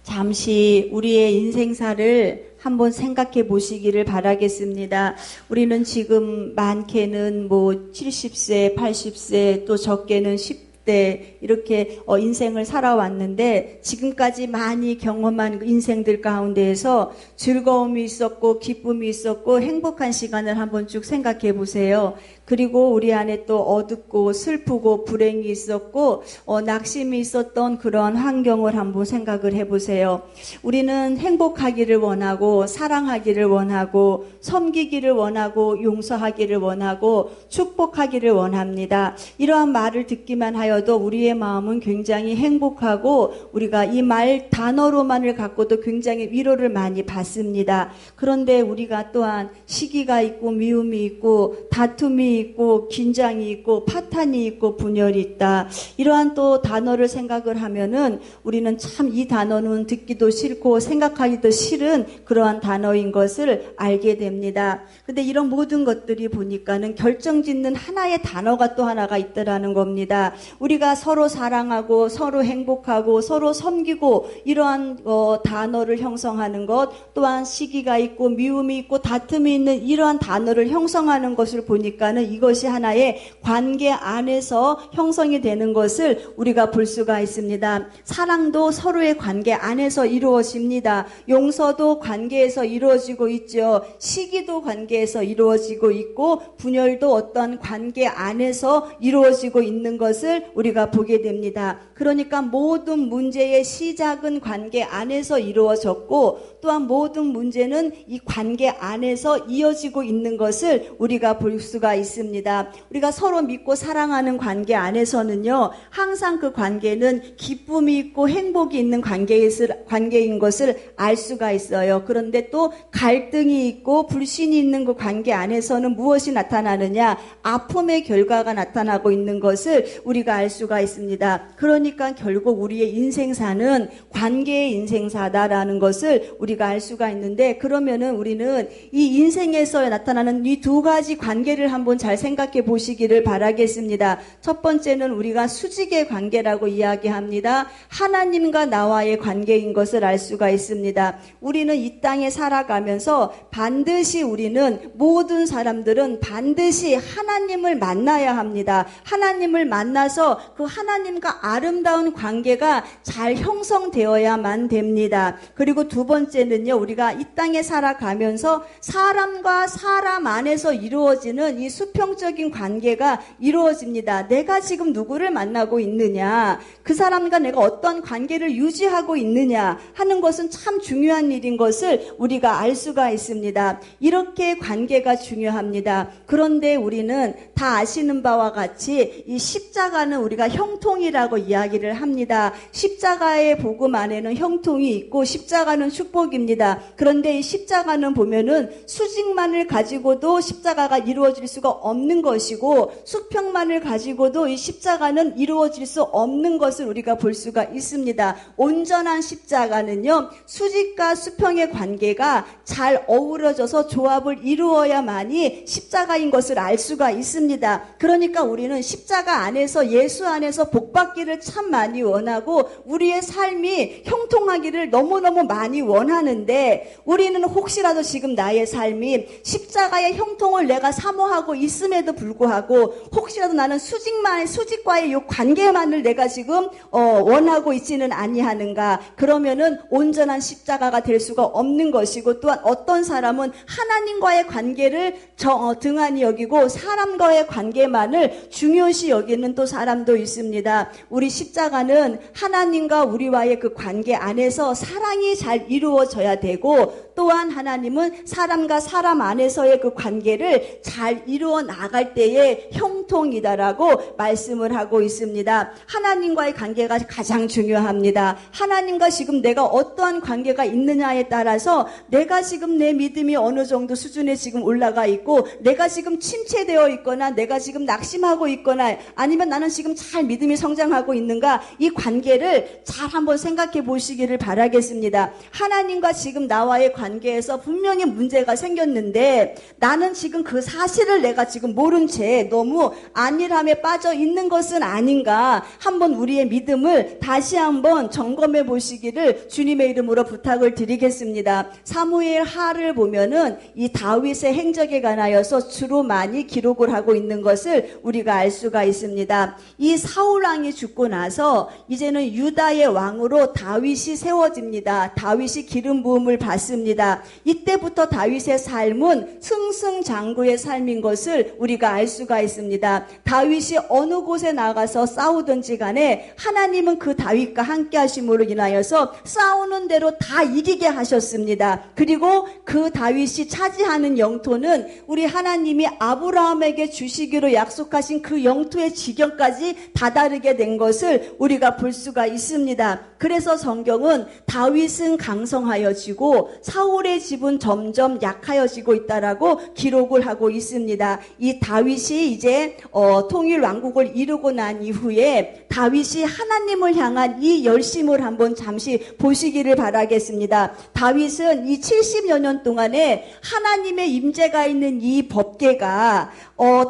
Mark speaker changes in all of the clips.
Speaker 1: 잠시 우리의 인생사를 한번 생각해 보시기를 바라겠습니다. 우리는 지금 많게는 70세, 80세, 또 적게는 10대 이렇게 인생을 살아왔는데, 지금까지 많이 경험한 인생들 가운데에서 즐거움이 있었고 기쁨이 있었고 행복한 시간을 한번 쭉 생각해 보세요. 그리고 우리 안에 또 어둡고 슬프고 불행이 있었고 낙심이 있었던 그런 환경을 한번 생각을 해보세요. 우리는 행복하기를 원하고 사랑하기를 원하고 섬기기를 원하고 용서하기를 원하고 축복하기를 원합니다. 이러한 말을 듣기만 하여도 우리의 마음은 굉장히 행복하고 우리가 이 말 단어로만을 갖고도 굉장히 위로를 많이 받습니다. 그런데 우리가 또한 시기가 있고 미움이 있고 다툼이 있고 긴장이 있고 파탄이 있고 분열이 있다. 이러한 또 단어를 생각을 하면은 우리는 참 이 단어는 듣기도 싫고 생각하기도 싫은 그러한 단어인 것을 알게 됩니다. 근데 이런 모든 것들이 보니까는 결정짓는 하나의 단어가 또 하나가 있더라는 겁니다. 우리가 서로 사랑하고 서로 행복하고 서로 섬기고 이러한 단어를 형성하는 것, 또한 시기가 있고 미움이 있고 다툼이 있는 이러한 단어를 형성하는 것을 보니까는 이것이 하나의 관계 안에서 형성이 되는 것을 우리가 볼 수가 있습니다. 사랑도 서로의 관계 안에서 이루어집니다. 용서도 관계에서 이루어지고 있죠. 시기도 관계에서 이루어지고 있고 분열도 어떤 관계 안에서 이루어지고 있는 것을 우리가 보게 됩니다. 그러니까 모든 문제의 시작은 관계 안에서 이루어졌고, 또한 모든 문제는 이 관계 안에서 이어지고 있는 것을 우리가 볼 수가 있습니다. 우리가 서로 믿고 사랑하는 관계 안에서는요, 항상 그 관계는 기쁨이 있고 행복이 있는 관계인 것을 알 수가 있어요. 그런데 또 갈등이 있고 불신이 있는 그 관계 안에서는 무엇이 나타나느냐? 아픔의 결과가 나타나고 있는 것을 우리가 알 수가 있습니다. 그러니까 결국 우리의 인생사는 관계의 인생사다라는 것을 우리가 알 수가 있는데, 그러면은 우리는 이 인생에서 나타나는 이 두 가지 관계를 한번 잘 생각해 보시기를 바라겠습니다. 첫 번째는 우리가 수직의 관계라고 이야기합니다. 하나님과 나와의 관계인 것을 알 수가 있습니다. 우리는 이 땅에 살아가면서 반드시 우리는 모든 사람들은 반드시 하나님을 만나야 합니다. 하나님을 만나서 그 하나님과 아름다운 관계가 잘 형성되어야만 됩니다. 그리고 두 번째는요, 우리가 이 땅에 살아가면서 사람과 사람 안에서 이루어지는 이 수평적인 관계가 이루어집니다. 내가 지금 누구를 만나고 있느냐, 그 사람과 내가 어떤 관계를 유지하고 있느냐 하는 것은 참 중요한 일인 것을 우리가 알 수가 있습니다. 이렇게 관계가 중요합니다. 그런데 우리는 다 아시는 바와 같이 이 십자가는 우리가 형통이라고 이야기를 합니다. 십자가의 복음 안에는 형통이 있고 십자가는 축복입니다. 그런데 이 십자가는 보면은 수직만을 가지고도 십자가가 이루어질 수가 없는 것이고, 수평만을 가지고도 이 십자가는 이루어질 수 없는 것을 우리가 볼 수가 있습니다. 온전한 십자가는요, 수직과 수평의 관계가 잘 어우러져서 조합을 이루어야만이 십자가인 것을 알 수가 있습니다. 그러니까 우리는 십자가 안에서, 예수 안에서 복받기를 참 많이 원하고 우리의 삶이 형통하기를 너무너무 많이 원하는데, 우리는 혹시라도 지금 나의 삶이 십자가의 형통을 내가 사모하고 있음에도 불구하고 혹시라도 나는 수직과의 이 관계만을 내가 지금 원하고 있지는 아니하는가? 그러면은 온전한 십자가가 될 수가 없는 것이고, 또한 어떤 사람은 하나님과의 관계를 등한히 여기고 사람과의 관계만을 중요시 여기는 또 사람도 있습니다. 우리 십자가는 하나님과 우리와의 그 관계 안에서 사랑이 잘 이루어져야 되고, 또한 하나님은 사람과 사람 안에서의 그 관계를 잘 이루어 나갈 때의 형통이다라고 말씀을 하고 있습니다. 하나님과의 관계가 가장 중요합니다. 하나님과 지금 내가 어떠한 관계가 있느냐에 따라서 내가 지금 내 믿음이 어느 정도 수준에 지금 올라가 있고, 내가 지금 침체되어 있거나 내가 지금 낙심하고 있거나 아니면 나는 지금 잘 믿음이 성장하고 있는가, 이 관계를 잘 한번 생각해 보시기를 바라겠습니다. 하나님과 지금 나와의 관계에서 분명히 문제가 생겼는데 나는 지금 그 사실을 내가 우리가 지금 모른 채 너무 안일함에 빠져 있는 것은 아닌가, 한번 우리의 믿음을 다시 한번 점검해 보시기를 주님의 이름으로 부탁을 드리겠습니다. 사무엘 하를 보면은 이 다윗의 행적에 관하여서 주로 많이 기록을 하고 있는 것을 우리가 알 수가 있습니다. 이 사울 왕이 죽고 나서 이제는 유다의 왕으로 다윗이 세워집니다. 다윗이 기름 부음을 받습니다. 이때부터 다윗의 삶은 승승장구의 삶인 것을 우리가 알 수가 있습니다. 다윗이 어느 곳에 나가서 싸우든지 간에 하나님은 그 다윗과 함께 하심으로 인하여서 싸우는 대로 다 이기게 하셨습니다. 그리고 그 다윗이 차지하는 영토는 우리 하나님이 아브라함에게 주시기로 약속하신 그 영토의 지경까지 다다르게 된 것을 우리가 볼 수가 있습니다. 그래서 성경은 다윗은 강성하여지고 사울의 집은 점점 약하여지고 있다라고 기록을 하고 있습니다. 이 다윗이 이제 통일 왕국을 이루고 난 이후에 다윗이 하나님을 향한 이 열심을 한번 잠시 보시기를 바라겠습니다. 다윗은 이 70여 년 동안에 하나님의 임재가 있는 이 법궤가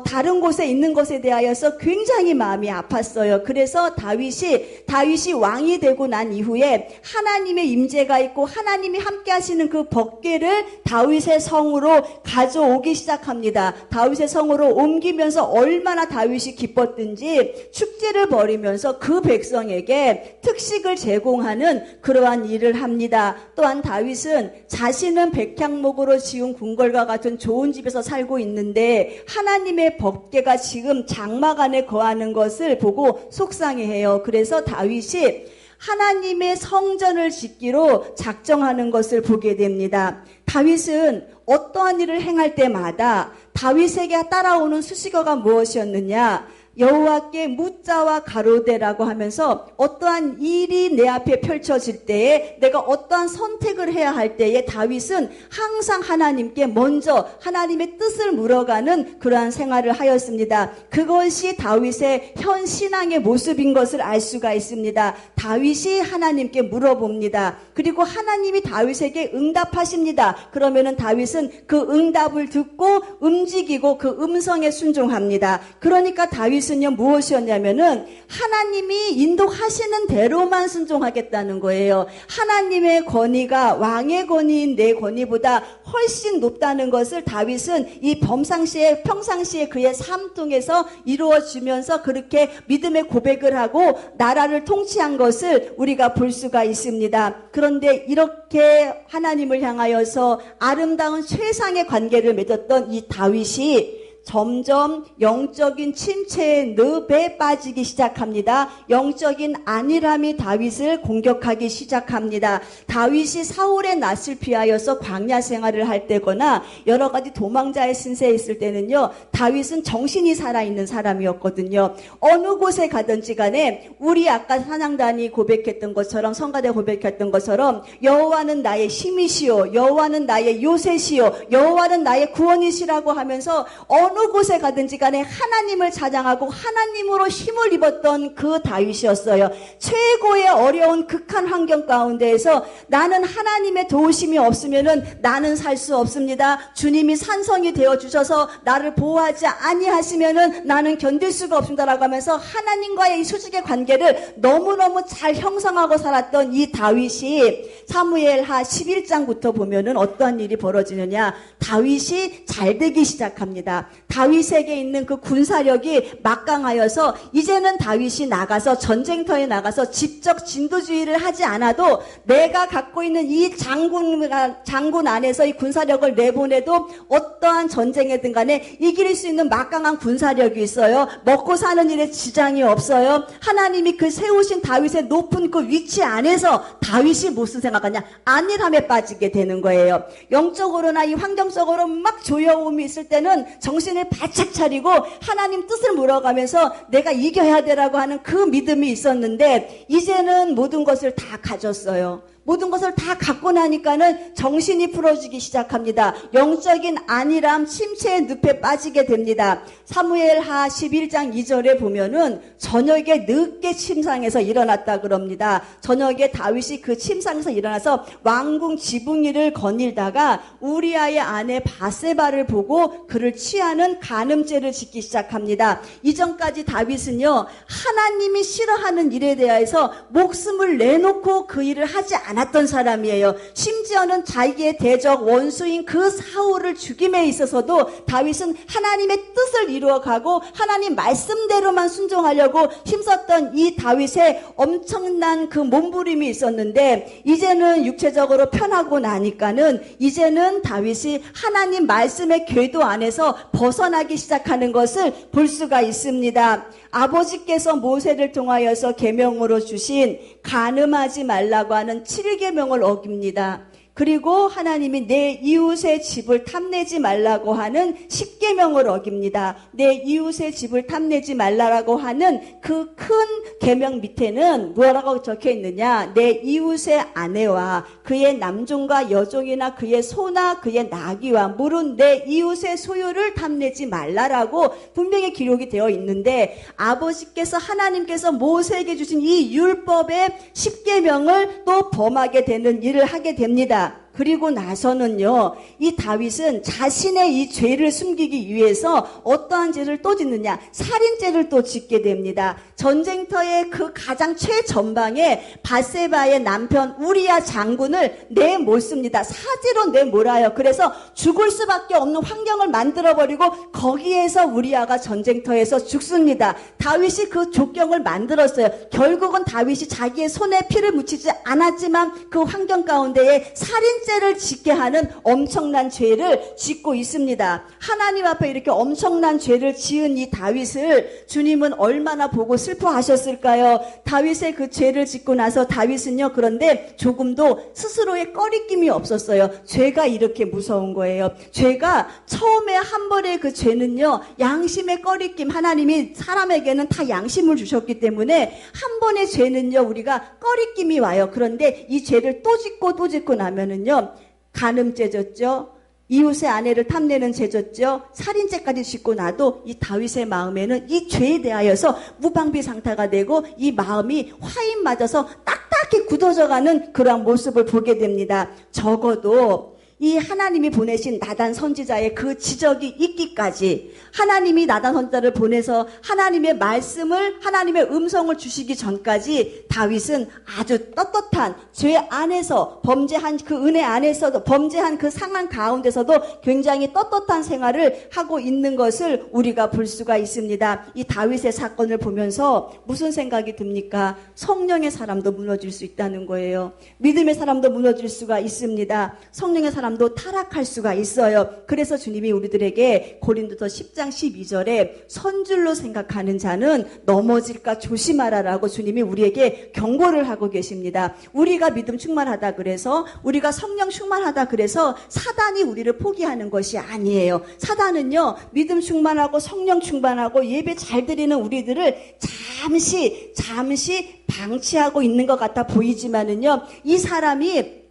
Speaker 1: 다른 곳에 있는 것에 대하여서 굉장히 마음이 아팠어요. 그래서 다윗이 왕이 되고 난 이후에 하나님의 임재가 있고 하나님이 함께 하시는 그 법궤를 다윗의 성으로 가져오기 시작합니다. 다윗의 성으로 옮기면서 얼마나 다윗이 기뻤든지 축제를 벌이면서 그 백성에게 특식을 제공하는 그러한 일을 합니다. 또한 다윗은 자신은 백향목으로 지은 궁궐과 같은 좋은 집에서 살고 있는데 하나님의 법궤가 지금 장막 안에 거하는 것을 보고 속상해해요. 그래서 다윗이 하나님의 성전을 짓기로 작정하는 것을 보게 됩니다. 다윗은 어떠한 일을 행할 때마다 다윗에게 따라오는 수식어가 무엇이었느냐? 여호와께 묻자와 가로되라고 하면서 어떠한 일이 내 앞에 펼쳐질 때에 내가 어떠한 선택을 해야 할 때에 다윗은 항상 하나님께 먼저 하나님의 뜻을 물어가는 그러한 생활을 하였습니다. 그것이 다윗의 현 신앙의 모습인 것을 알 수가 있습니다. 다윗이 하나님께 물어봅니다. 그리고 하나님이 다윗에게 응답하십니다. 그러면은 다윗은 그 응답을 듣고 움직이고 그 음성에 순종합니다. 그러니까 다윗은요 무엇이었냐면은 하나님이 인도하시는 대로만 순종하겠다는 거예요. 하나님의 권위가 왕의 권위인 내 권위보다 훨씬 높다는 것을 다윗은 이 평상시에 그의 삶 통해서 이루어지면서 그렇게 믿음의 고백을 하고 나라를 통치한 것을 우리가 볼 수가 있습니다. 그런데 이렇게 하나님을 향하여서 아름다운 최상의 관계를 맺었던 이 다윗이 점점 영적인 침체의 늪에 빠지기 시작합니다. 영적인 안일함이 다윗을 공격하기 시작합니다. 다윗이 사울의 낯을 피하여서 광야 생활을 할 때거나 여러 가지 도망자의 신세에 있을 때는요, 다윗은 정신이 살아있는 사람이었거든요. 어느 곳에 가든지 간에 우리 아까 사냥단이 고백했던 것처럼, 성가대 고백했던 것처럼 여호와는 나의 힘이시오, 여호와는 나의 요새시오, 여호와는 나의 구원이시라고 하면서 어느 곳에 가든지 간에 하나님을 찬양하고 하나님으로 힘을 입었던 그 다윗이었어요. 최고의 어려운 극한 환경 가운데에서 나는 하나님의 도우심이 없으면은 나는 살 수 없습니다. 주님이 산성이 되어 주셔서 나를 보호하지 아니하시면은 나는 견딜 수가 없습니다라고 하면서 하나님과의 이 수직의 관계를 너무너무 잘 형성하고 살았던 이 다윗이 사무엘하 11장부터 보면은 어떠한 일이 벌어지느냐, 다윗이 잘되기 시작합니다. 다윗에게 있는 그 군사력이 막강하여서 이제는 다윗이 나가서 전쟁터에 나가서 직접 진도주의를 하지 않아도 내가 갖고 있는 이 장군 안에서 이 군사력을 내보내도 어떠한 전쟁에든 간에 이길 수 있는 막강한 군사력이 있어요. 먹고 사는 일에 지장이 없어요. 하나님이 그 세우신 다윗의 높은 그 위치 안에서 다윗이 무슨 생각하냐? 안일함에 빠지게 되는 거예요. 영적으로나 이 환경적으로 막 조여움이 있을 때는 정신을 바짝 차리고 하나님 뜻을 물어가면서 내가 이겨야 되라고 하는 그 믿음이 있었는데 이제는 모든 것을 다 가졌어요. 모든 것을 다 갖고 나니까는 정신이 풀어지기 시작합니다. 영적인 안일함, 침체의 늪에 빠지게 됩니다. 사무엘하 11장 2절에 보면은 저녁에 늦게 침상에서 일어났다 그럽니다. 저녁에 다윗이 그 침상에서 일어나서 왕궁 지붕이를 거닐다가 우리아의 아내 바세바를 보고 그를 취하는 간음죄를 짓기 시작합니다. 이전까지 다윗은요, 하나님이 싫어하는 일에 대해서 목숨을 내놓고 그 일을 하지 않았던 사람이에요. 심지어는 자기의 대적 원수인 그 사울을 죽임에 있어서도 다윗은 하나님의 뜻을 이루어가고 하나님 말씀대로만 순종하려고 힘썼던 이 다윗의 엄청난 그 몸부림이 있었는데, 이제는 육체적으로 편하고 나니까는 이제는 다윗이 하나님 말씀의 궤도 안에서 벗어나기 시작하는 것을 볼 수가 있습니다. 아버지께서 모세를 통하여서 계명으로 주신 간음하지 말라고 하는 7계명을 어깁니다. 그리고 하나님이 내 이웃의 집을 탐내지 말라고 하는 10계명을 어깁니다. 내 이웃의 집을 탐내지 말라고 하는 그 큰 계명 밑에는 뭐라고 적혀 있느냐? 내 이웃의 아내와 그의 남종과 여종이나 그의 소나 그의 나귀와 물은 내 이웃의 소유를 탐내지 말라라고 분명히 기록이 되어 있는데, 아버지께서 하나님께서 모세에게 주신 이 율법의 10계명을 또 범하게 되는 일을 하게 됩니다. 그리고 나서는요, 이 다윗은 자신의 이 죄를 숨기기 위해서 어떠한 죄를 또 짓느냐? 살인죄를 또 짓게 됩니다. 전쟁터의 그 가장 최전방에 바세바의 남편 우리아 장군을 내몰습니다. 사지로 내몰아요. 그래서 죽을 수밖에 없는 환경을 만들어버리고 거기에서 우리아가 전쟁터에서 죽습니다. 다윗이 그 조경을 만들었어요. 결국은 다윗이 자기의 손에 피를 묻히지 않았지만 그 환경 가운데에 살인죄를 짓게 하는 엄청난 죄를 짓고 있습니다. 하나님 앞에 이렇게 엄청난 죄를 지은 이 다윗을 주님은 얼마나 보고 슬퍼하셨을까요? 다윗의 그 죄를 짓고 나서 다윗은요, 그런데 조금도 스스로의 꺼리낌이 없었어요. 죄가 이렇게 무서운 거예요. 죄가 처음에 한 번의 그 죄는요, 양심의 꺼리낌, 하나님이 사람에게는 다 양심을 주셨기 때문에 한 번의 죄는요, 우리가 꺼리낌이 와요. 그런데 이 죄를 또 짓고 나면은요, 간음죄 졌죠. 이웃의 아내를 탐내는 죄 졌죠. 살인죄까지 짓고 나도 이 다윗의 마음에는 이 죄에 대하여서 무방비 상태가 되고 이 마음이 화인 맞아서 딱딱히 굳어져가는 그러한 모습을 보게 됩니다. 적어도 이 하나님이 보내신 나단 선지자의 그 지적이 있기까지, 하나님이 나단 선지자를 보내서 하나님의 말씀을, 하나님의 음성을 주시기 전까지 다윗은 아주 떳떳한 죄 안에서, 범죄한 그 은혜 안에서도, 범죄한 그 상황 가운데서도 굉장히 떳떳한 생활을 하고 있는 것을 우리가 볼 수가 있습니다. 이 다윗의 사건을 보면서 무슨 생각이 듭니까? 성령의 사람도 무너질 수 있다는 거예요. 믿음의 사람도 무너질 수가 있습니다. 성령의 사람도 타락할 수가 있어요. 그래서 주님이 우리들에게 고린도서 10장 12절에 선줄로 생각하는 자는 넘어질까 조심하라라고 주님이 우리에게 경고를 하고 계십니다. 우리가 믿음 충만하다 그래서, 우리가 성령 충만하다 그래서 사단이 우리를 포기하는 것이 아니에요. 사단은요, 믿음 충만하고 성령 충만하고 예배 잘 드리는 우리들을 잠시 방치하고 있는 것 같아 보이지만은요, 이 사람이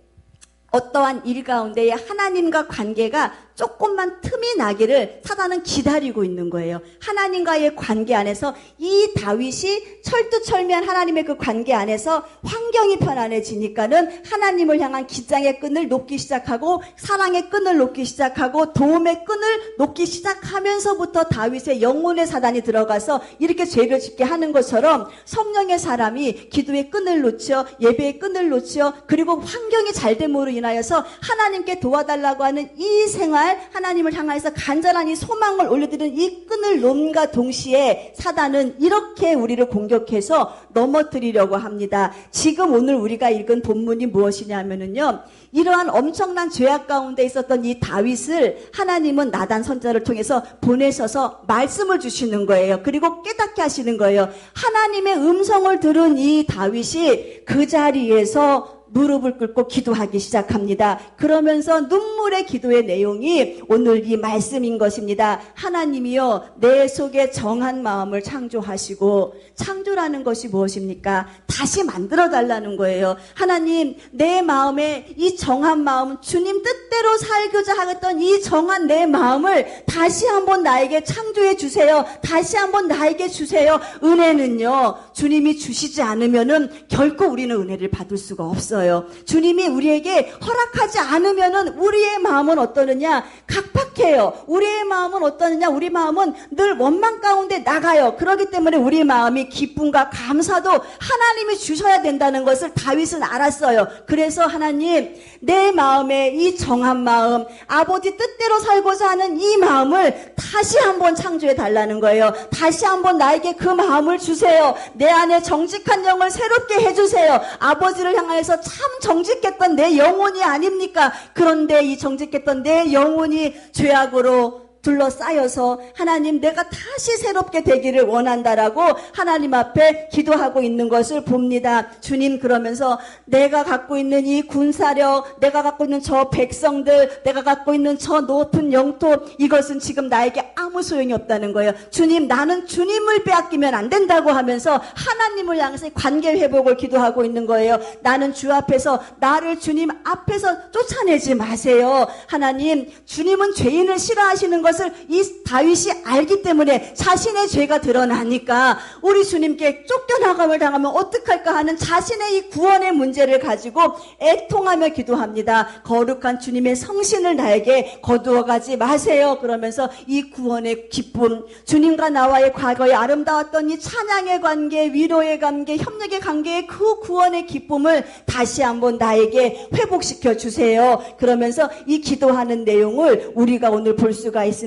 Speaker 1: 어떠한 일 가운데에 하나님과 관계가 조금만 틈이 나기를 사단은 기다리고 있는 거예요. 하나님과의 관계 안에서 이 다윗이 철두철미한 하나님의 그 관계 안에서 환경이 편안해지니까는 하나님을 향한 기장의 끈을 놓기 시작하고, 사랑의 끈을 놓기 시작하고, 도움의 끈을 놓기 시작하면서부터 다윗의 영혼의 사단이 들어가서 이렇게 죄를 짓게 하는 것처럼, 성령의 사람이 기도의 끈을 놓죠, 예배의 끈을 놓죠, 그리고 환경이 잘됨으로 인하여서 하나님께 도와달라고 하는 이 생활, 하나님을 향해서 간절한 이 소망을 올려드리는 이 끈을 놓음과 동시에 사단은 이렇게 우리를 공격해서 넘어뜨리려고 합니다. 지금 오늘 우리가 읽은 본문이 무엇이냐면요, 이러한 엄청난 죄악 가운데 있었던 이 다윗을 하나님은 나단 선지자를 통해서 보내셔서 말씀을 주시는 거예요. 그리고 깨닫게 하시는 거예요. 하나님의 음성을 들은 이 다윗이 그 자리에서 무릎을 꿇고 기도하기 시작합니다. 그러면서 눈물의 기도의 내용이 오늘 이 말씀인 것입니다. 하나님이요, 내 속에 정한 마음을 창조하시고, 창조라는 것이 무엇입니까? 다시 만들어 달라는 거예요. 하나님, 내 마음에 이 정한 마음, 주님 뜻대로 살고자 하겠던 이 정한 내 마음을 다시 한번 나에게 창조해 주세요. 다시 한번 나에게 주세요. 은혜는요, 주님이 주시지 않으면은 결코 우리는 은혜를 받을 수가 없어요. 주님이 우리에게 허락하지 않으면은 우리의 마음은 어떠느냐? 각박해요. 우리의 마음은 어떠느냐? 우리 마음은 늘 원망 가운데 나가요. 그렇기 때문에 우리 마음이 기쁨과 감사도 하나님이 주셔야 된다는 것을 다윗은 알았어요. 그래서 하나님, 내 마음에 이 정한 마음, 아버지 뜻대로 살고자 하는 이 마음을 다시 한번 창조해 달라는 거예요. 다시 한번 나에게 그 마음을 주세요. 내 안에 정직한 영을 새롭게 해주세요. 아버지를 향하여서 참 정직했던 내 영혼이 아닙니까? 그런데 이 정직했던 내 영혼이 죄악으로 둘러싸여서 하나님, 내가 다시 새롭게 되기를 원한다라고 하나님 앞에 기도하고 있는 것을 봅니다. 주님, 그러면서 내가 갖고 있는 이 군사력, 내가 갖고 있는 저 백성들, 내가 갖고 있는 저 높은 영토, 이것은 지금 나에게 아무 소용이 없다는 거예요. 주님, 나는 주님을 빼앗기면 안 된다고 하면서 하나님을 향해서 관계 회복을 기도하고 있는 거예요. 나는 주 앞에서, 나를 주님 앞에서 쫓아내지 마세요. 하나님, 주님은 죄인을 싫어하시는 것을 이 다윗이 알기 때문에 자신의 죄가 드러나니까 우리 주님께 쫓겨나감을 당하면 어떡할까 하는 자신의 이 구원의 문제를 가지고 애통하며 기도합니다. 거룩한 주님의 성신을 나에게 거두어가지 마세요. 그러면서 이 구원의 기쁨, 주님과 나와의 과거에 아름다웠던 이 찬양의 관계, 위로의 관계, 협력의 관계의 그 구원의 기쁨을 다시 한번 나에게 회복시켜 주세요. 그러면서 이 기도하는 내용을 우리가 오늘 볼 수가 있습니다.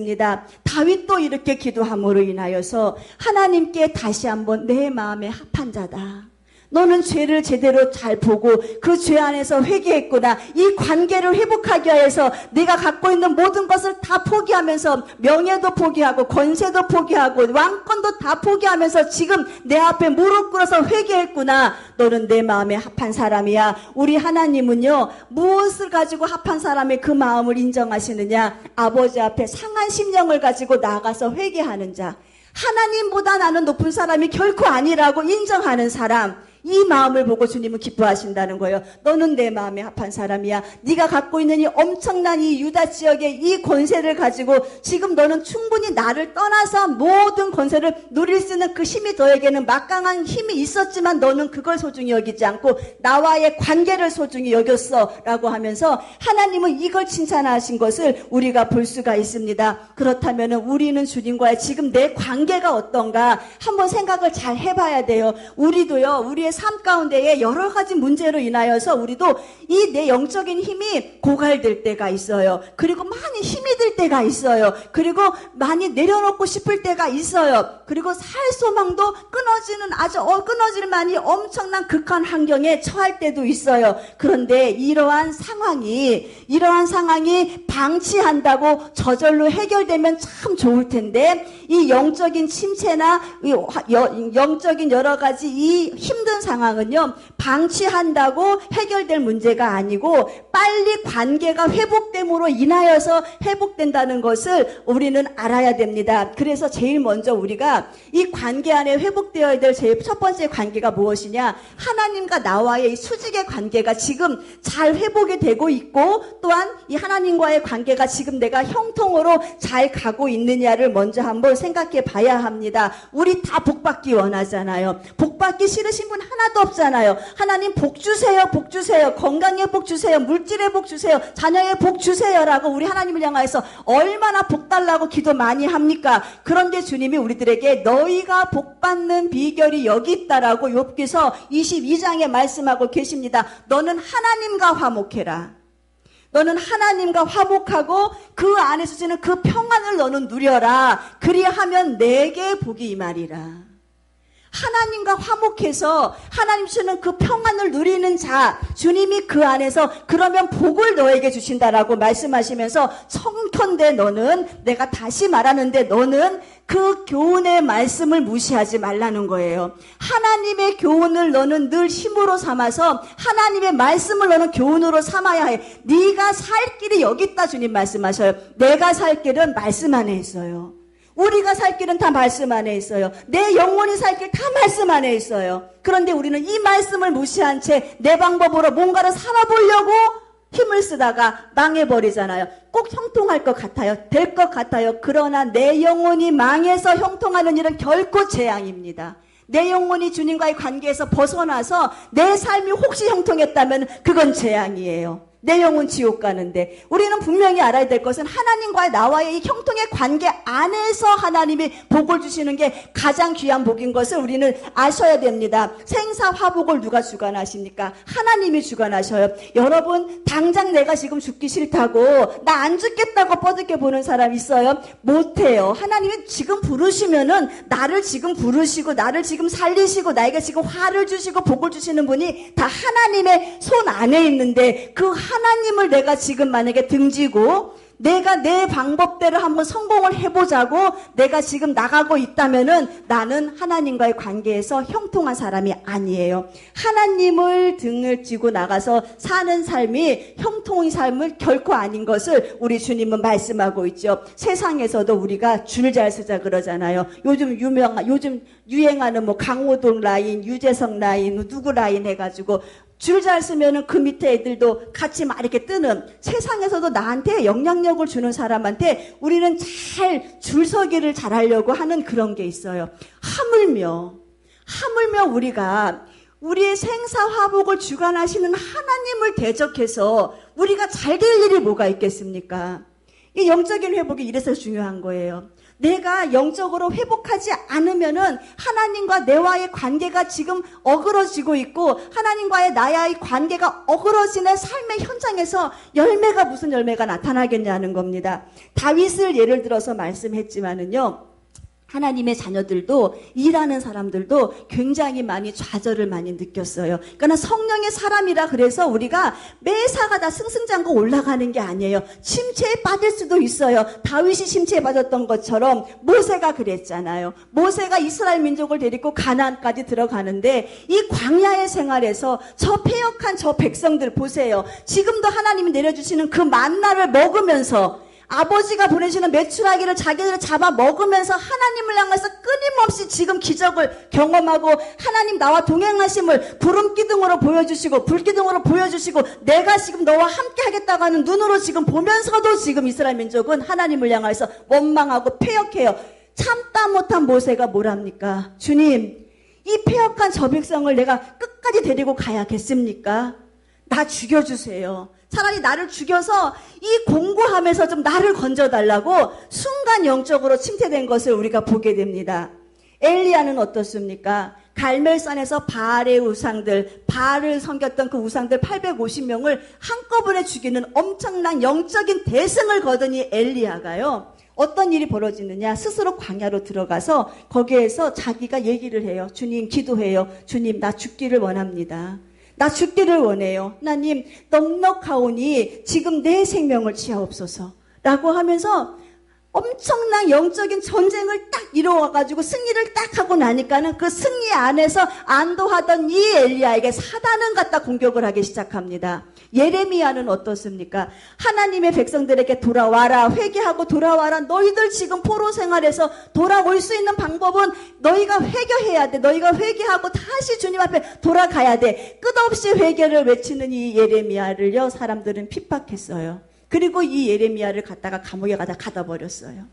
Speaker 1: 다윗도 이렇게 기도함으로 인하여서 하나님께 다시 한번 내 마음에 합한 자다. 너는 죄를 제대로 잘 보고 그 죄 안에서 회개했구나. 이 관계를 회복하기 위해서 내가 갖고 있는 모든 것을 다 포기하면서 명예도 포기하고 권세도 포기하고 왕권도 다 포기하면서 지금 내 앞에 무릎 꿇어서 회개했구나. 너는 내 마음에 합한 사람이야. 우리 하나님은요, 무엇을 가지고 합한 사람의 그 마음을 인정하시느냐? 아버지 앞에 상한 심령을 가지고 나가서 회개하는 자, 하나님보다 나는 높은 사람이 결코 아니라고 인정하는 사람, 이 마음을 보고 주님은 기뻐하신다는 거예요. 너는 내 마음에 합한 사람이야. 네가 갖고 있는 이 엄청난 이 유다 지역의 이 권세를 가지고 지금 너는 충분히 나를 떠나서 모든 권세를 누릴 수 있는 그 힘이 너에게는 막강한 힘이 있었지만 너는 그걸 소중히 여기지 않고 나와의 관계를 소중히 여겼어 라고 하면서 하나님은 이걸 칭찬하신 것을 우리가 볼 수가 있습니다. 그렇다면 우리는 주님과의 지금 내 관계가 어떤가 한번 생각을 잘 해봐야 돼요. 우리도요, 우리의 삶 가운데에 여러 가지 문제로 인하여서 우리도 이 내 영적인 힘이 고갈될 때가 있어요. 그리고 많이 힘이 들 때가 있어요. 그리고 많이 내려놓고 싶을 때가 있어요. 그리고 살 소망도 끊어지는 많이 엄청난 극한 환경에 처할 때도 있어요. 그런데 이러한 상황이 방치한다고 저절로 해결되면 참 좋을 텐데 이 영적인 침체나 영적인 여러 가지 이 힘든 상황은요, 방치한다고 해결될 문제가 아니고 빨리 관계가 회복됨으로 인하여서 회복된다는 것을 우리는 알아야 됩니다. 그래서 제일 먼저 우리가 이 관계 안에 회복되어야 될 제일 첫 번째 관계가 무엇이냐? 하나님과 나와의 이 수직의 관계가 지금 잘 회복이 되고 있고 또한 이 하나님과의 관계가 지금 내가 형통으로 잘 가고 있느냐를 먼저 한번 생각해 봐야 합니다. 우리 다 복받기 원하잖아요. 복받기 싫으신 분 하나도 없잖아요. 하나님 복 주세요, 복 주세요. 건강에 복 주세요. 물질에 복 주세요. 자녀에 복 주세요라고 우리 하나님을 향하여서 얼마나 복 달라고 기도 많이 합니까? 그런데 주님이 우리들에게 너희가 복 받는 비결이 여기 있다라고 욥기서 22장에 말씀하고 계십니다. 너는 하나님과 화목해라. 너는 하나님과 화목하고 그 안에서 주는 그 평안을 너는 누려라. 그리하면 내게 복이 임하리라. 하나님과 화목해서 하나님 주시는 그 평안을 누리는 자, 주님이 그 안에서 그러면 복을 너에게 주신다라고 말씀하시면서 청컨대 너는, 내가 다시 말하는데 너는 그 교훈의 말씀을 무시하지 말라는 거예요. 하나님의 교훈을 너는 늘 힘으로 삼아서 하나님의 말씀을 너는 교훈으로 삼아야 해. 네가 살 길이 여기 있다 주님 말씀하셔요. 내가 살 길은 말씀 안에 있어요. 우리가 살 길은 다 말씀 안에 있어요. 내 영혼이 살 길 다 말씀 안에 있어요. 그런데 우리는 이 말씀을 무시한 채 내 방법으로 뭔가를 살아보려고 힘을 쓰다가 망해버리잖아요. 꼭 형통할 것 같아요. 될 것 같아요. 그러나 내 영혼이 망해서 형통하는 일은 결코 재앙입니다. 내 영혼이 주님과의 관계에서 벗어나서 내 삶이 혹시 형통했다면 그건 재앙이에요. 내 영혼 지옥 가는데 우리는 분명히 알아야 될 것은 하나님과 나와의 이 형통의 관계 안에서 하나님이 복을 주시는 게 가장 귀한 복인 것을 우리는 아셔야 됩니다. 생사화복을 누가 주관하십니까? 하나님이 주관하셔요. 여러분 당장 내가 지금 죽기 싫다고 나 안 죽겠다고 뻗게 보는 사람 있어요? 못해요. 하나님이 지금 부르시면은 나를 지금 부르시고 나를 지금 살리시고 나에게 지금 화를 주시고 복을 주시는 분이 다 하나님의 손 안에 있는데 그 하나님을 내가 지금 만약에 등지고 내가 내 방법대로 한번 성공을 해보자고 내가 지금 나가고 있다면은 나는 하나님과의 관계에서 형통한 사람이 아니에요. 하나님을 등을 쥐고 나가서 사는 삶이 형통의 삶은 결코 아닌 것을 우리 주님은 말씀하고 있죠. 세상에서도 우리가 줄 잘 서자 그러잖아요. 요즘 유행하는 뭐 강호동 라인, 유재석 라인, 누구 라인 해가지고 줄 잘 쓰면은 그 밑에 애들도 같이 막 이렇게 뜨는 세상에서도 나한테 영향력을 주는 사람한테 우리는 잘 줄서기를 잘하려고 하는 그런 게 있어요. 하물며 우리가 우리의 생사화복을 주관하시는 하나님을 대적해서 우리가 잘 될 일이 뭐가 있겠습니까? 이 영적인 회복이 이래서 중요한 거예요. 내가 영적으로 회복하지 않으면은 하나님과 내와의 관계가 지금 어그러지고 있고 하나님과의 나의 관계가 어그러지는 삶의 현장에서 열매가 무슨 열매가 나타나겠냐는 겁니다. 다윗을 예를 들어서 말씀했지만은요. 하나님의 자녀들도 일하는 사람들도 굉장히 많이 좌절을 많이 느꼈어요. 그러니까 성령의 사람이라 그래서 우리가 매사가 다 승승장구 올라가는 게 아니에요. 침체에 빠질 수도 있어요. 다윗이 침체에 빠졌던 것처럼 모세가 그랬잖아요. 모세가 이스라엘 민족을 데리고 가나안까지 들어가는데 이 광야의 생활에서 저 패역한 저 백성들 보세요. 지금도 하나님이 내려주시는 그 만나를 먹으면서 아버지가 보내시는 메추라기를 자기들을 잡아 먹으면서 하나님을 향해서 끊임없이 지금 기적을 경험하고 하나님 나와 동행하심을 구름기둥으로 보여주시고 불기둥으로 보여주시고 내가 지금 너와 함께 하겠다고 하는 눈으로 지금 보면서도 지금 이스라엘 민족은 하나님을 향해서 원망하고 패역해요. 참다 못한 모세가 뭐랍니까? 주님, 이 패역한 저 백성을 내가 끝까지 데리고 가야겠습니까? 나 죽여주세요. 차라리 나를 죽여서 이 공고함에서 좀 나를 건져달라고 순간 영적으로 침체된 것을 우리가 보게 됩니다. 엘리야는 어떻습니까? 갈멜산에서 바알의 우상들, 바알을 섬겼던 그 우상들 850명을 한꺼번에 죽이는 엄청난 영적인 대승을 거둔 이 엘리야가요. 어떤 일이 벌어지느냐? 스스로 광야로 들어가서 거기에서 자기가 얘기를 해요. 주님 기도해요. 주님 나 죽기를 원합니다. 나 죽기를 원해요. 하나님 넉넉하오니 지금 내 생명을 취하옵소서 라고 하면서 엄청난 영적인 전쟁을 딱 이루어가지고 승리를 딱 하고 나니까는 그 승리 안에서 안도하던 이 엘리야에게 사단은 갖다 공격을 하기 시작합니다. 예레미야는 어떻습니까? 하나님의 백성들에게 돌아와라, 회개하고 돌아와라. 너희들 지금 포로 생활에서 돌아올 수 있는 방법은 너희가 회개해야 돼. 너희가 회개하고 다시 주님 앞에 돌아가야 돼. 끝없이 회개를 외치는 이 예레미야를요, 사람들은 핍박했어요. 그리고 이 예레미야를 갖다가 감옥에 가다 버렸어요.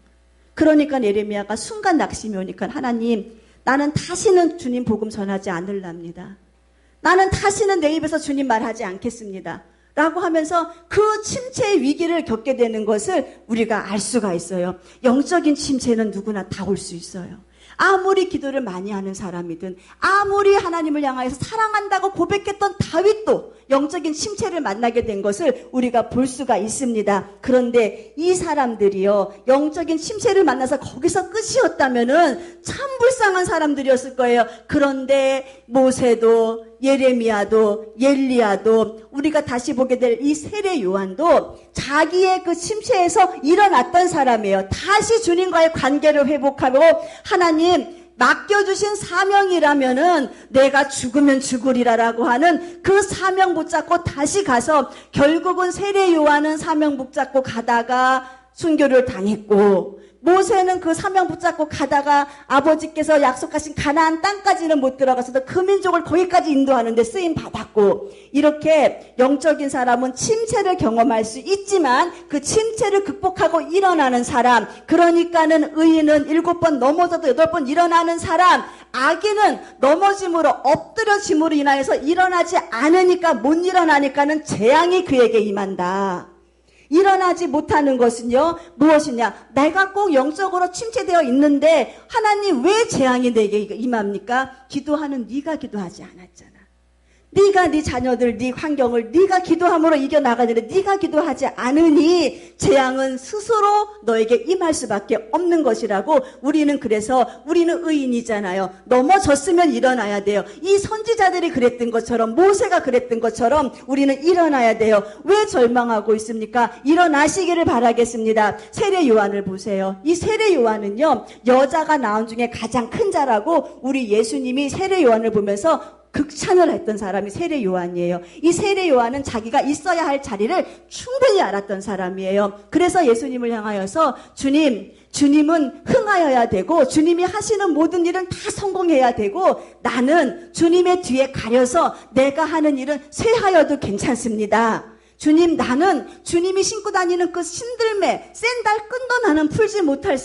Speaker 1: 그러니까 예레미야가 순간 낙심이 오니까 하나님, 나는 다시는 주님 복음 전하지 않으랍니다. 나는 다시는 내 입에서 주님 말하지 않겠습니다. 라고 하면서 그 침체의 위기를 겪게 되는 것을 우리가 알 수가 있어요. 영적인 침체는 누구나 다 올 수 있어요. 아무리 기도를 많이 하는 사람이든 아무리 하나님을 향하여서 사랑한다고 고백했던 다윗도 영적인 침체를 만나게 된 것을 우리가 볼 수가 있습니다. 그런데 이 사람들이요, 영적인 침체를 만나서 거기서 끝이었다면은 참 불쌍한 사람들이었을 거예요. 그런데 모세도 예레미야도 엘리야도 우리가 다시 보게 될 이 세례 요한도 자기의 그 침체에서 일어났던 사람이에요. 다시 주님과의 관계를 회복하고 하나님 맡겨주신 사명이라면은 내가 죽으면 죽으리라라고 하는 그 사명 붙잡고 다시 가서 결국은 세례 요한은 사명 붙잡고 가다가 순교를 당했고 모세는 그 사명 붙잡고 가다가 아버지께서 약속하신 가나안 땅까지는 못 들어가서도 그 민족을 거기까지 인도하는데 쓰임 받았고 이렇게 영적인 사람은 침체를 경험할 수 있지만 그 침체를 극복하고 일어나는 사람 그러니까는 의인은 7번 넘어져도 8번 일어나는 사람 악인은 넘어짐으로 엎드려짐으로 인하여서 일어나지 않으니까 못 일어나니까는 재앙이 그에게 임한다. 일어나지 못하는 것은요 무엇이냐 내가 꼭 영적으로 침체되어 있는데 하나님 왜 재앙이 내게 임합니까? 기도하는 네가 기도하지 않았잖아. 네가 네 자녀들 네 환경을 네가 기도함으로 이겨나가는데 네가 기도하지 않으니 재앙은 스스로 너에게 임할 수밖에 없는 것이라고 우리는 그래서 우리는 의인이잖아요. 넘어졌으면 일어나야 돼요. 이 선지자들이 그랬던 것처럼 모세가 그랬던 것처럼 우리는 일어나야 돼요. 왜 절망하고 있습니까? 일어나시기를 바라겠습니다. 세례 요한을 보세요. 이 세례 요한은요 여자가 낳은 중에 가장 큰 자라고 우리 예수님이 세례 요한을 보면서 극찬을 했던 사람이 세례 요한이에요. 이 세례 요한은 자기가 있어야 할 자리를 충분히 알았던 사람이에요. 그래서 예수님을 향하여서 주님은 흥하여야 되고 주님이 하시는 모든 일은 다 성공해야 되고 나는 주님의 뒤에 가려서 내가 하는 일은 쇠하여도 괜찮습니다. 주님 나는 주님이 신고 다니는 그 신들매 샌들 끈도 나는 풀지 못할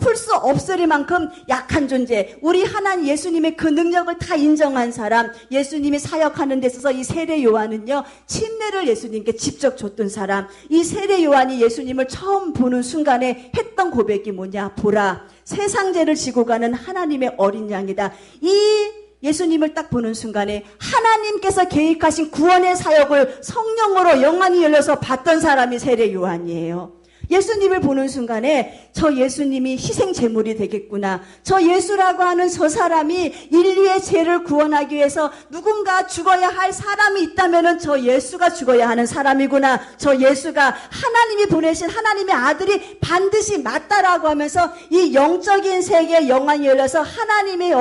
Speaker 1: 풀 수 없으리만큼 약한 존재 우리 하나님 예수님의 그 능력을 다 인정한 사람 예수님이 사역하는 데 있어서 이 세례 요한은요 침례를 예수님께 직접 줬던 사람 이 세례 요한이 예수님을 처음 보는 순간에 했던 고백이 뭐냐 보라 세상 죄를 지고 가는 하나님의 어린 양이다 이 예수님을 딱 보는 순간에 하나님께서 계획하신 구원의 사역을 성령으로 영안이 열려서 봤던 사람이 세례 요한이에요. 예수님을 보는 순간에 저 예수님이 희생 제물이 되겠구나. 저 예수라고 하는 저 사람이 인류의 죄를 구원하기 위해서 누군가 죽어야 할 사람이 있다면은 저 예수가 죽어야 하는 사람이구나. 저 예수가 하나님이 보내신 하나님의 아들이 반드시 맞다라고 하면서 이 영적인 세계에 영안이 열려서 하나님의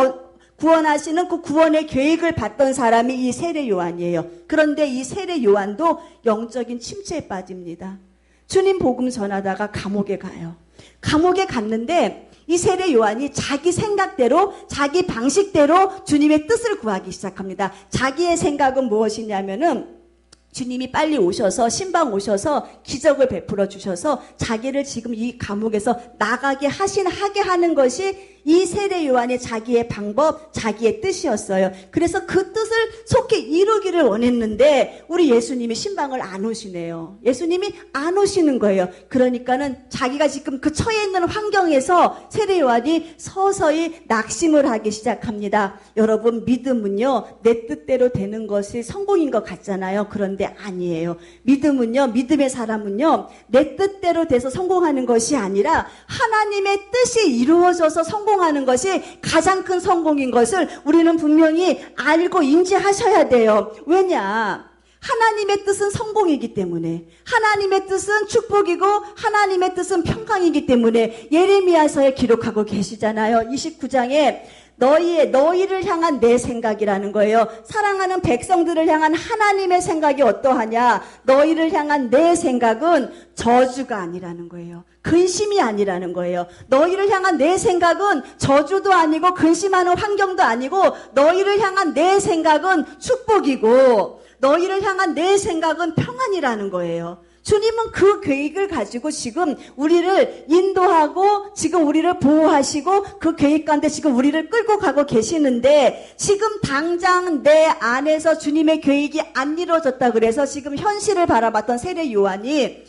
Speaker 1: 구원하시는 그 구원의 계획을 봤던 사람이 이 세례 요한이에요. 그런데 이 세례 요한도 영적인 침체에 빠집니다. 주님 복음 전하다가 감옥에 가요. 감옥에 갔는데 이 세례 요한이 자기 생각대로 자기 방식대로 주님의 뜻을 구하기 시작합니다. 자기의 생각은 무엇이냐면은 주님이 빨리 오셔서 신방 오셔서 기적을 베풀어 주셔서 자기를 지금 이 감옥에서 나가게 하게 하는 것이 이 세례 요한의 자기의 방법, 자기의 뜻이었어요. 그래서 그 뜻을 속히 이루기를 원했는데 우리 예수님이 신방을 안 오시네요. 예수님이 안 오시는 거예요. 그러니까는 자기가 지금 그 처해 있는 환경에서 세례 요한이 서서히 낙심을 하기 시작합니다. 여러분 믿음은요 내 뜻대로 되는 것이 성공인 것 같잖아요. 그런데 아니에요. 믿음은요 믿음의 사람은요 내 뜻대로 돼서 성공하는 것이 아니라 하나님의 뜻이 이루어져서 성공하는 것이 가장 큰 성공인 것을 우리는 분명히 알고 인지하셔야 돼요. 왜냐? 하나님의 뜻은 성공이기 때문에 하나님의 뜻은 축복이고 하나님의 뜻은 평강이기 때문에 예레미야서에 기록하고 계시잖아요. 29장에 너희를 향한 내 생각이라는 거예요. 사랑하는 백성들을 향한 하나님의 생각이 어떠하냐? 너희를 향한 내 생각은 저주가 아니라는 거예요. 근심이 아니라는 거예요. 너희를 향한 내 생각은 저주도 아니고 근심하는 환경도 아니고 너희를 향한 내 생각은 축복이고 너희를 향한 내 생각은 평안이라는 거예요. 주님은 그 계획을 가지고 지금 우리를 인도하고 지금 우리를 보호하시고 그 계획 가운데 지금 우리를 끌고 가고 계시는데 지금 당장 내 안에서 주님의 계획이 안 이루어졌다 그래서 지금 현실을 바라봤던 세례 요한이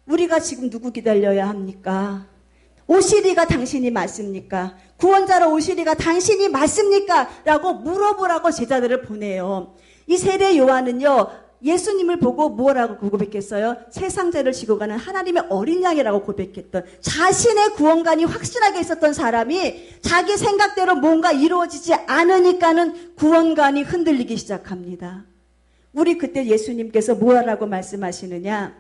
Speaker 1: 우리가 지금 누구 기다려야 합니까? 오시리가 당신이 맞습니까? 구원자로 오시리가 당신이 맞습니까? 라고 물어보라고 제자들을 보내요. 이 세례 요한은요 예수님을 보고 뭐라고 고백했어요? 세상 죄를 지고 가는 하나님의 어린 양이라고 고백했던, 자신의 구원관이 확실하게 있었던 사람이 자기 생각대로 뭔가 이루어지지 않으니까는 구원관이 흔들리기 시작합니다. 우리 그때 예수님께서 뭐라고 말씀하시느냐?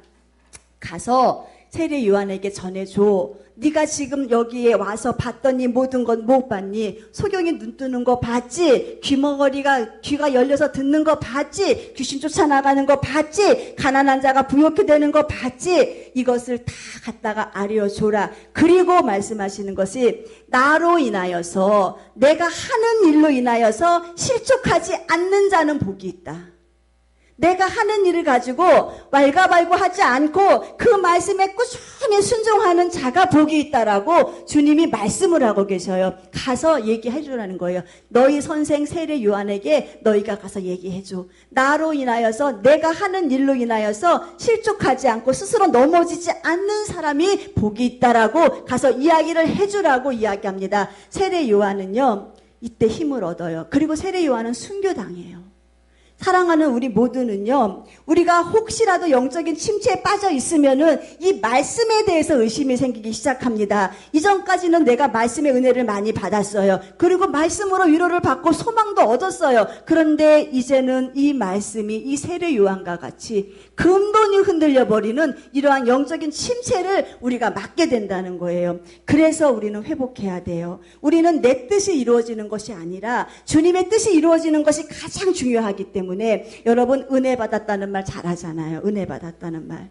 Speaker 1: 가서 세례 요한에게 전해줘. 네가 지금 여기에 와서 봤더니 모든 건 못 봤니? 소경이 눈 뜨는 거 봤지? 귀가 열려서 듣는 거 봤지? 귀신 쫓아나가는 거 봤지? 가난한 자가 부욕해 되는 거 봤지? 이것을 다 갖다가 알려줘라. 그리고 말씀하시는 것이, 나로 인하여서, 내가 하는 일로 인하여서 실족하지 않는 자는 복이 있다. 내가 하는 일을 가지고 왈가왈부하지 않고 그 말씀에 꾸준히 순종하는 자가 복이 있다라고 주님이 말씀을 하고 계셔요. 가서 얘기해 주라는 거예요. 너희 선생 세례 요한에게 너희가 가서 얘기해 줘. 나로 인하여서, 내가 하는 일로 인하여서 실족하지 않고 스스로 넘어지지 않는 사람이 복이 있다라고 가서 이야기를 해 주라고 이야기합니다. 세례 요한은요, 이때 힘을 얻어요. 그리고 세례 요한은 순교당해요. 사랑하는 우리 모두는요, 우리가 혹시라도 영적인 침체에 빠져 있으면은 이 말씀에 대해서 의심이 생기기 시작합니다. 이전까지는 내가 말씀의 은혜를 많이 받았어요. 그리고 말씀으로 위로를 받고 소망도 얻었어요. 그런데 이제는 이 말씀이 이 세례 요한과 같이 근본이 흔들려 버리는 이러한 영적인 침체를 우리가 맞게 된다는 거예요. 그래서 우리는 회복해야 돼요. 우리는 내 뜻이 이루어지는 것이 아니라 주님의 뜻이 이루어지는 것이 가장 중요하기 때문에, 여러분 은혜 받았다는 말 잘하잖아요. 은혜 받았다는 말.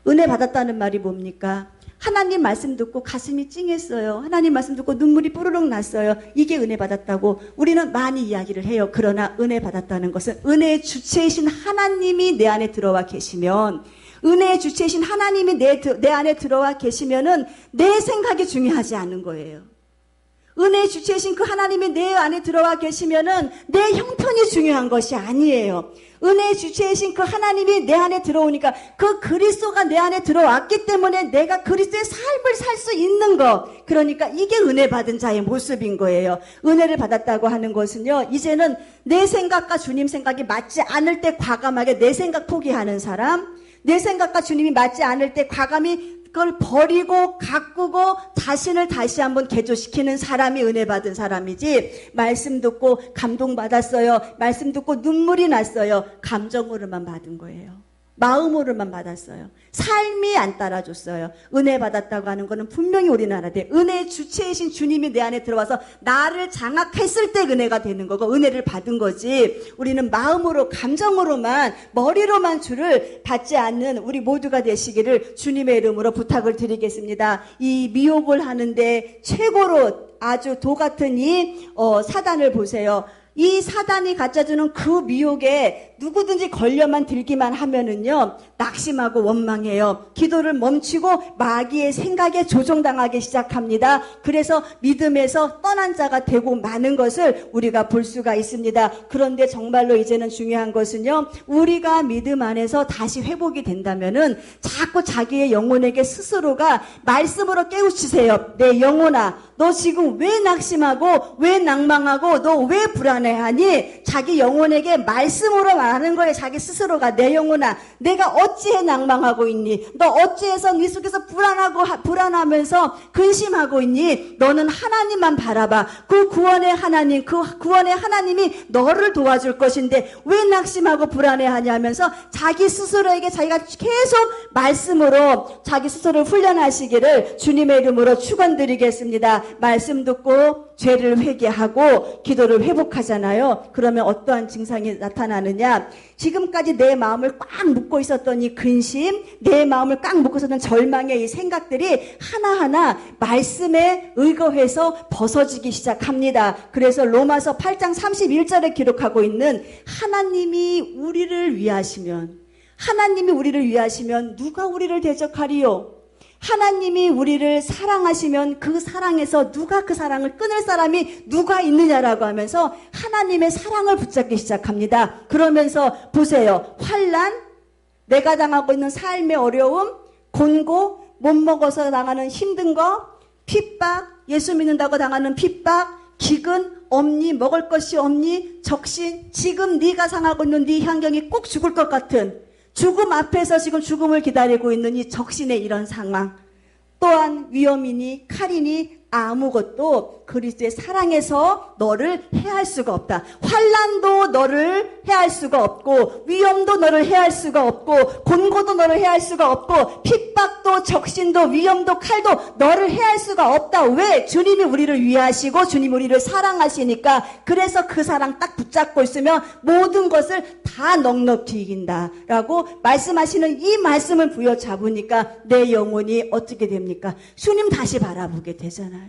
Speaker 1: 은혜 받았다는 말이 뭡니까? 하나님 말씀 듣고 가슴이 찡했어요. 하나님 말씀 듣고 눈물이 뽀르륵 났어요. 이게 은혜 받았다고 우리는 많이 이야기를 해요. 그러나 은혜 받았다는 것은 은혜의 주체이신 하나님이 내 안에 들어와 계시면, 은혜의 주체이신 하나님이 내 안에 들어와 계시면은 내 생각이 중요하지 않은 거예요. 은혜의 주체이신 그 하나님이 내 안에 들어와 계시면은 내 형편이 중요한 것이 아니에요. 은혜의 주체이신 그 하나님이 내 안에 들어오니까, 그 그리스도가 내 안에 들어왔기 때문에 내가 그리스도의 삶을 살 수 있는 것. 그러니까 이게 은혜 받은 자의 모습인 거예요. 은혜를 받았다고 하는 것은요, 이제는 내 생각과 주님 생각이 맞지 않을 때 과감하게 내 생각 포기하는 사람, 내 생각과 주님이 맞지 않을 때 과감히 그걸 버리고 가꾸고 자신을 다시 한번 개조시키는 사람이 은혜 받은 사람이지, 말씀 듣고 감동받았어요, 말씀 듣고 눈물이 났어요, 감정으로만 받은 거예요. 마음으로만 받았어요. 삶이 안 따라줬어요. 은혜 받았다고 하는 거는 분명히 우리나라에 은혜의 주체이신 주님이 내 안에 들어와서 나를 장악했을 때 은혜가 되는 거고 은혜를 받은 거지, 우리는 마음으로 감정으로만 머리로만 주를 받지 않는 우리 모두가 되시기를 주님의 이름으로 부탁을 드리겠습니다. 이 미혹을 하는데 최고로 아주 도 같은 이 사단을 보세요. 이 사단이 갖다주는 그 미혹에 누구든지 걸려만 들기만 하면은요, 낙심하고 원망해요. 기도를 멈추고 마귀의 생각에 조종당하기 시작합니다. 그래서 믿음에서 떠난 자가 되고 마는 것을 우리가 볼 수가 있습니다. 그런데 정말로 이제는 중요한 것은요, 우리가 믿음 안에서 다시 회복이 된다면은 자꾸 자기의 영혼에게 스스로가 말씀으로 깨우치세요. 내 영혼아, 너 지금 왜 낙심하고 왜 낭망하고 너 왜 불안해하니? 자기 영혼에게 말씀으로 말하는 거예요. 자기 스스로가, 내 영혼아, 내가 어찌해 낭망하고 있니? 너 어찌해서 네 속에서 불안하면서 근심하고 있니? 너는 하나님만 바라봐. 그 구원의 하나님, 그 구원의 하나님이 너를 도와줄 것인데 왜 낙심하고 불안해하냐면서 자기 스스로에게 자기가 계속 말씀으로 자기 스스로를 훈련하시기를 주님의 이름으로 축원드리겠습니다. 말씀 듣고 죄를 회개하고 기도를 회복하잖아요. 그러면 어떠한 증상이 나타나느냐? 지금까지 내 마음을 꽉 묶고 있었던 이 근심, 내 마음을 꽉 묶고 있었던 절망의 이 생각들이 하나하나 말씀에 의거해서 벗어지기 시작합니다. 그래서 로마서 8장 31절에 기록하고 있는 하나님이 우리를 위하시면 누가 우리를 대적하리요? 하나님이 우리를 사랑하시면 그 사랑에서 누가 그 사랑을 끊을 사람이 누가 있느냐라고 하면서 하나님의 사랑을 붙잡기 시작합니다. 그러면서 보세요. 환난, 내가 당하고 있는 삶의 어려움, 곤고, 못 먹어서 당하는 힘든 거, 핍박, 예수 믿는다고 당하는 핍박, 기근 없니? 먹을 것이 없니? 적신? 지금 네가 상하고 있는 네 환경이 꼭 죽을 것 같은 죽음 앞에서 지금 죽음을 기다리고 있는 이 적신의 이런 상황, 또한 위험이니 칼이니 아무것도 그리스도의 사랑에서 너를 해할 수가 없다. 환난도 너를 해할 수가 없고, 위험도 너를 해할 수가 없고, 곤고도 너를 해할 수가 없고, 핍박도 적신도 위험도 칼도 너를 해할 수가 없다. 왜? 주님이 우리를 위하시고 주님이 우리를 사랑하시니까. 그래서 그 사랑 딱 붙잡고 있으면 모든 것을 다 넉넉히 이긴다 라고 말씀하시는 이 말씀을 부여잡으니까 내 영혼이 어떻게 됩니까? 주님 다시 바라보게 되잖아요.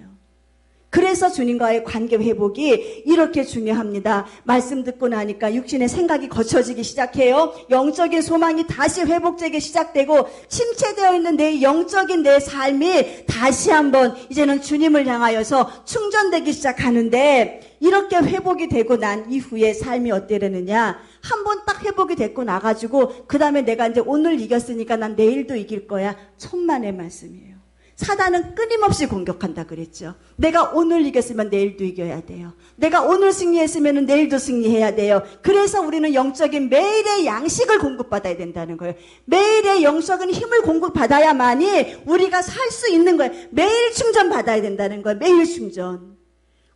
Speaker 1: 그래서 주님과의 관계 회복이 이렇게 중요합니다. 말씀 듣고 나니까 육신의 생각이 거쳐지기 시작해요. 영적인 소망이 다시 회복되기 시작되고, 침체되어 있는 내 영적인 내 삶이 다시 한번 이제는 주님을 향하여서 충전되기 시작하는데, 이렇게 회복이 되고 난 이후에 삶이 어때려느냐? 한번 딱 회복이 됐고 나가지고 그 다음에 내가 이제 오늘 이겼으니까 난 내일도 이길 거야. 천만의 말씀이에요. 사단은 끊임없이 공격한다 그랬죠. 내가 오늘 이겼으면 내일도 이겨야 돼요. 내가 오늘 승리했으면 내일도 승리해야 돼요. 그래서 우리는 영적인 매일의 양식을 공급받아야 된다는 거예요. 매일의 영적인 힘을 공급받아야만이 우리가 살 수 있는 거예요. 매일 충전받아야 된다는 거예요. 매일 충전.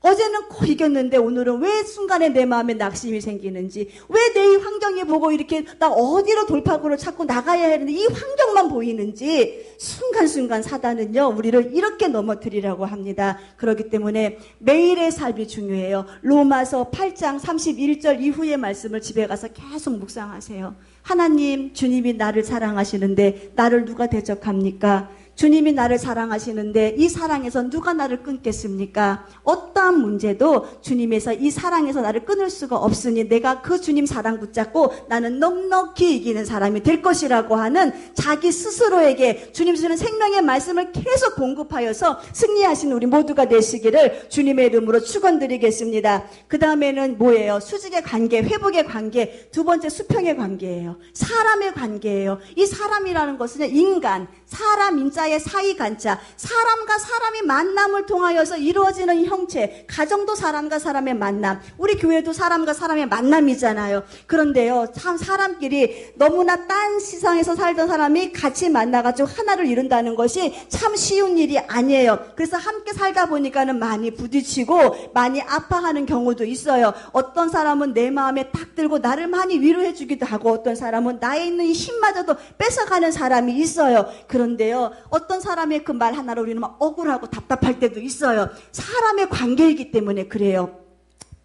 Speaker 1: 어제는 꼭 이겼는데 오늘은 왜 순간에 내 마음에 낙심이 생기는지, 왜 내 환경이 보고 이렇게 나 어디로 돌파구를 찾고 나가야 하는데 이 환경만 보이는지, 순간순간 사단은요 우리를 이렇게 넘어뜨리라고 합니다. 그렇기 때문에 매일의 삶이 중요해요. 로마서 8장 31절 이후의 말씀을 집에 가서 계속 묵상하세요. 하나님, 주님이 나를 사랑하시는데 나를 누가 대적합니까? 주님이 나를 사랑하시는데 이 사랑에서 누가 나를 끊겠습니까? 어떠한 문제도 주님에서 이 사랑에서 나를 끊을 수가 없으니 내가 그 주님 사랑 붙잡고 나는 넉넉히 이기는 사람이 될 것이라고 하는 자기 스스로에게 주님 주시는 생명의 말씀을 계속 공급하여서 승리하시는 우리 모두가 되시기를 주님의 이름으로 축원드리겠습니다. 그 다음에는 뭐예요? 수직의 관계, 회복의 관계, 두 번째 수평의 관계예요. 사람의 관계예요. 이 사람이라는 것은 인간, 사람 인자의 사이 간자, 사람과 사람이 만남을 통하여서 이루어지는 형체, 가정도 사람과 사람의 만남, 우리 교회도 사람과 사람의 만남이잖아요. 그런데요, 참 사람끼리 너무나 딴 세상에서 살던 사람이 같이 만나가지고 하나를 이룬다는 것이 참 쉬운 일이 아니에요. 그래서 함께 살다 보니까는 많이 부딪히고 많이 아파하는 경우도 있어요. 어떤 사람은 내 마음에 딱 들고 나를 많이 위로해 주기도 하고, 어떤 사람은 나에 있는 이 힘마저도 뺏어가는 사람이 있어요. 그런데요, 어떤 사람의 그 말 하나로 우리는 막 억울하고 답답할 때도 있어요. 사람의 관계이기 때문에 그래요.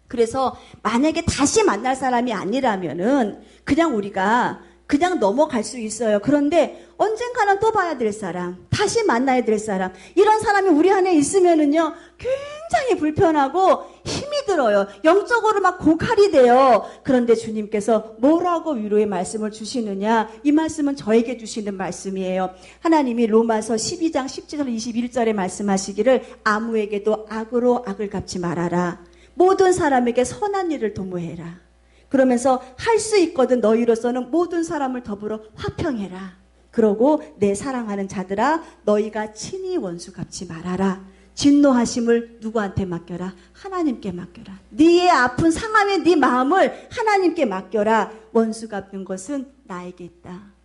Speaker 1: 그래서 만약에 다시 만날 사람이 아니라면은 그냥 우리가 그냥 넘어갈 수 있어요. 그런데 언젠가는 또 봐야 될 사람, 다시 만나야 될 사람, 이런 사람이 우리 안에 있으면은요 굉장히 불편하고 힘이 들어요. 영적으로 막 고갈이 돼요. 그런데 주님께서 뭐라고 위로의 말씀을 주시느냐? 이 말씀은 저에게 주시는 말씀이에요. 하나님이 로마서 12장 17절 21절에 말씀하시기를 아무에게도 악으로 악을 갚지 말아라. 모든 사람에게 선한 일을 도모해라. 그러면서 할 수 있거든 너희로서는 모든 사람을 더불어 화평해라. 그러고 내 사랑하는 자들아 너희가 친히 원수 갚지 말아라. 진노하심을 누구한테 맡겨라? 하나님께 맡겨라. 네의 아픈 상함의 네 마음을 하나님께 맡겨라. 원수 갚는 것은 나에게 있다.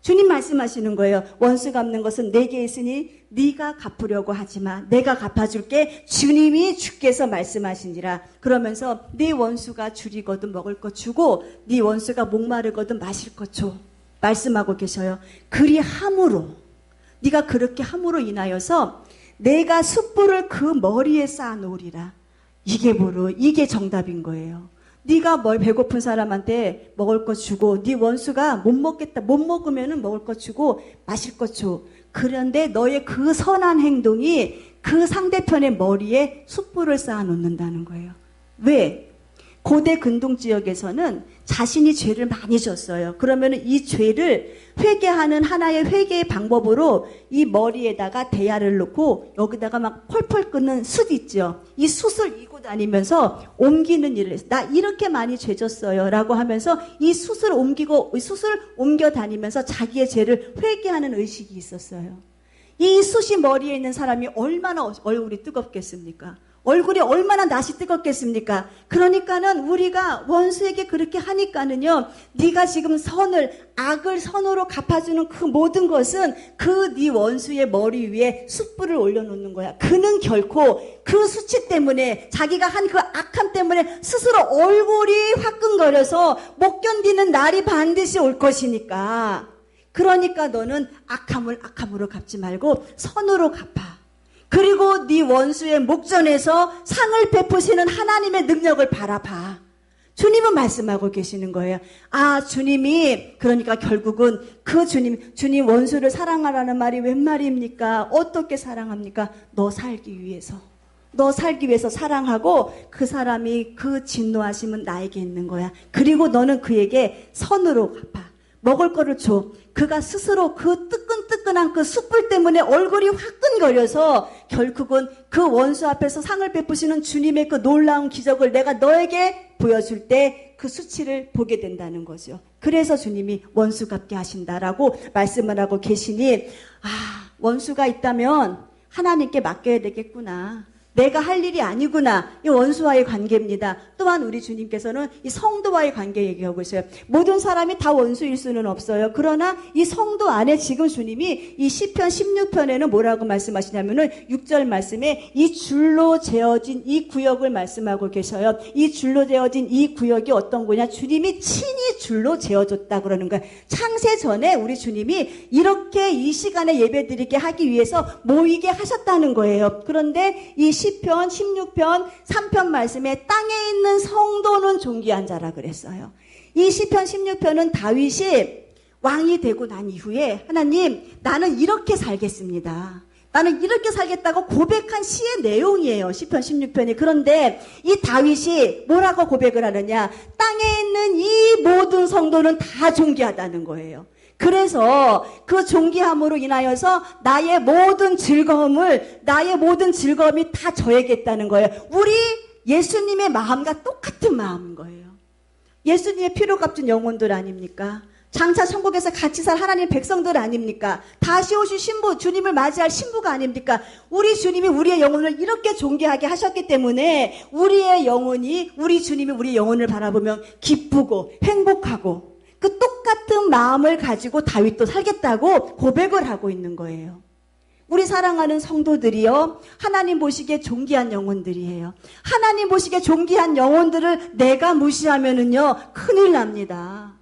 Speaker 1: 주님 말씀하시는 거예요. 원수 갚는 것은 내게 있으니 네가 갚으려고 하지 마. 내가 갚아줄게. 주님이 주께서 말씀하시니라. 그러면서 네 원수가 줄이거든 먹을 것 주고 네 원수가 목마르거든 마실 것 줘. 말씀하고 계셔요. 그리 함으로, 네가 그렇게 함으로 인하여서 내가 숯불을 그 머리에 쌓아놓으리라. 이게 정답인 거예요. 네가 뭘 배고픈 사람한테 먹을 것 주고 네 원수가 못 먹겠다, 못 먹으면은 먹을 것 주고 마실 것 줘. 그런데 너의 그 선한 행동이 그 상대편의 머리에 숯불을 쌓아 놓는다는 거예요. 왜? 고대 근동 지역에서는 자신이 죄를 많이 졌어요. 그러면 이 죄를 회개하는 하나의 회개의 방법으로 이 머리에다가 대야를 넣고 여기다가 막 펄펄 끓는 숯 있죠. 이 숯을 이고 다니면서 옮기는 일을 했어요. 나 이렇게 많이 죄 졌어요 라고 하면서 이 숯을 옮겨 다니면서 자기의 죄를 회개하는 의식이 있었어요. 이 숯이 머리에 있는 사람이 얼마나 얼굴이 뜨겁겠습니까? 얼굴이 얼마나 낯이 뜨겁겠습니까? 그러니까는 우리가 원수에게 그렇게 하니까는요, 네가 지금 악을 선으로 갚아주는 그 모든 것은 그 네 원수의 머리 위에 숯불을 올려놓는 거야. 그는 결코 그 수치 때문에, 자기가 한 그 악함 때문에 스스로 얼굴이 화끈거려서 못 견디는 날이 반드시 올 것이니까. 그러니까 너는 악함을 악함으로 갚지 말고 선으로 갚아. 그리고 네 원수의 목전에서 상을 베푸시는 하나님의 능력을 바라봐. 주님은 말씀하고 계시는 거예요. 주님이, 그러니까 결국은 그 주님 원수를 사랑하라는 말이 웬 말입니까? 어떻게 사랑합니까? 너 살기 위해서 사랑하고, 그 사람이 그 진노하심은 나에게 있는 거야. 그리고 너는 그에게 선으로 갚아. 먹을 거를 줘. 그가 스스로 그 뜨끈뜨끈한 그 숯불 때문에 얼굴이 화끈거려서 결국은 그 원수 앞에서 상을 베푸시는 주님의 그 놀라운 기적을 내가 너에게 보여줄 때 그 수치를 보게 된다는 거죠. 그래서 주님이 원수 갚게 하신다라고 말씀을 하고 계시니, 원수가 있다면 하나님께 맡겨야 되겠구나. 내가 할 일이 아니구나. 이 원수와의 관계입니다. 또한 우리 주님께서는 이 성도와의 관계 얘기하고 있어요. 모든 사람이 다 원수일 수는 없어요. 그러나 이 성도 안에 지금 주님이 이 시편 16편에는 뭐라고 말씀하시냐면은 6절 말씀에 이 줄로 재어진 이 구역을 말씀하고 계셔요. 이 줄로 재어진 이 구역이 어떤 거냐? 주님이 친히 줄로 재어줬다 그러는 거예요. 창세 전에 우리 주님이 이렇게 이 시간에 예배드리게 하기 위해서 모이게 하셨다는 거예요. 그런데 이 시편 16편 3편 말씀에 땅에 있는 성도는 존귀한 자라 그랬어요. 이 시편 16편은 다윗이 왕이 되고 난 이후에 하나님, 나는 이렇게 살겠습니다. 나는 이렇게 살겠다고 고백한 시의 내용이에요. 시편 16편이. 그런데 이 다윗이 뭐라고 고백을 하느냐? 땅에 있는 이 모든 성도는 다 존귀하다는 거예요. 그래서 그 존귀함으로 인하여서 나의 모든 즐거움이 다 저에게 있다는 거예요. 우리 예수님의 마음과 똑같은 마음인 거예요. 예수님의 피로 값진 영혼들 아닙니까? 장차 천국에서 같이 살 하나님 백성들 아닙니까? 다시 오실 신부, 주님을 맞이할 신부가 아닙니까? 우리 주님이 우리의 영혼을 이렇게 존귀하게 하셨기 때문에 우리 주님이 우리의 영혼을 바라보면 기쁘고 행복하고 그 똑같은 마음을 가지고 다윗도 살겠다고 고백을 하고 있는 거예요. 우리 사랑하는 성도들이요, 하나님 보시기에 존귀한 영혼들이에요. 하나님 보시기에 존귀한 영혼들을 내가 무시하면은요, 큰일 납니다.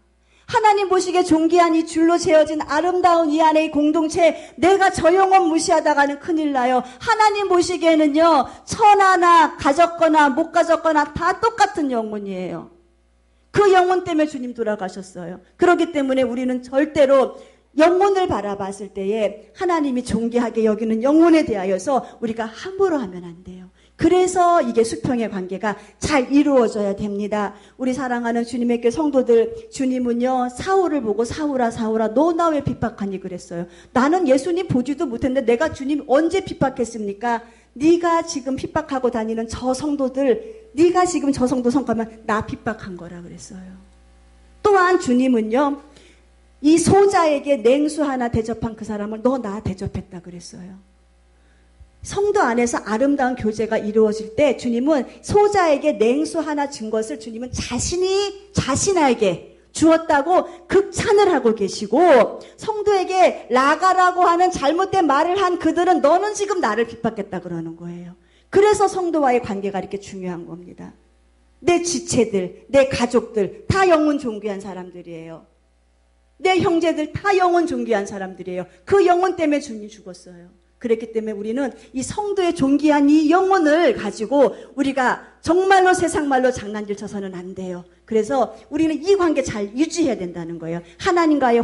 Speaker 1: 하나님 보시기에 존귀한 이 줄로 재어진 아름다운 이 안의 공동체, 내가 저 영혼 무시하다가는 큰일 나요. 하나님 보시기에는요, 천하나 가졌거나 못 가졌거나 다 똑같은 영혼이에요. 그 영혼 때문에 주님 돌아가셨어요. 그렇기 때문에 우리는 절대로 영혼을 바라봤을 때에 하나님이 존귀하게 여기는 영혼에 대하여서 우리가 함부로 하면 안 돼요. 그래서 이게 수평의 관계가 잘 이루어져야 됩니다. 우리 사랑하는 주님의 교 성도들, 주님은요, 사울을 보고 사울아 너 나 왜 핍박하니 그랬어요. 나는 예수님 보지도 못했는데 내가 주님 언제 핍박했습니까? 네가 지금 핍박하고 다니는 저 성도들, 네가 지금 저 성도 성가면 나 핍박한 거라 그랬어요. 또한 주님은요, 이 소자에게 냉수 하나 대접한 그 사람을 너 나 대접했다 그랬어요. 성도 안에서 아름다운 교제가 이루어질 때 주님은 소자에게 냉수 하나 준 것을 주님은 자신에게 주었다고 극찬을 하고 계시고, 성도에게 라가라고 하는 잘못된 말을 한 그들은 너는 지금 나를 핍박했다 그러는 거예요. 그래서 성도와의 관계가 이렇게 중요한 겁니다. 내 지체들, 내 가족들 다 영혼 존귀한 사람들이에요. 내 형제들 다 영혼 존귀한 사람들이에요. 그 영혼 때문에 주님이 죽었어요. 그랬기 때문에 우리는 이 성도의 존귀한 이 영혼을 가지고 우리가 정말로 세상 말로 장난질 쳐서는 안 돼요. 그래서 우리는 이 관계 잘 유지해야 된다는 거예요. 하나님과의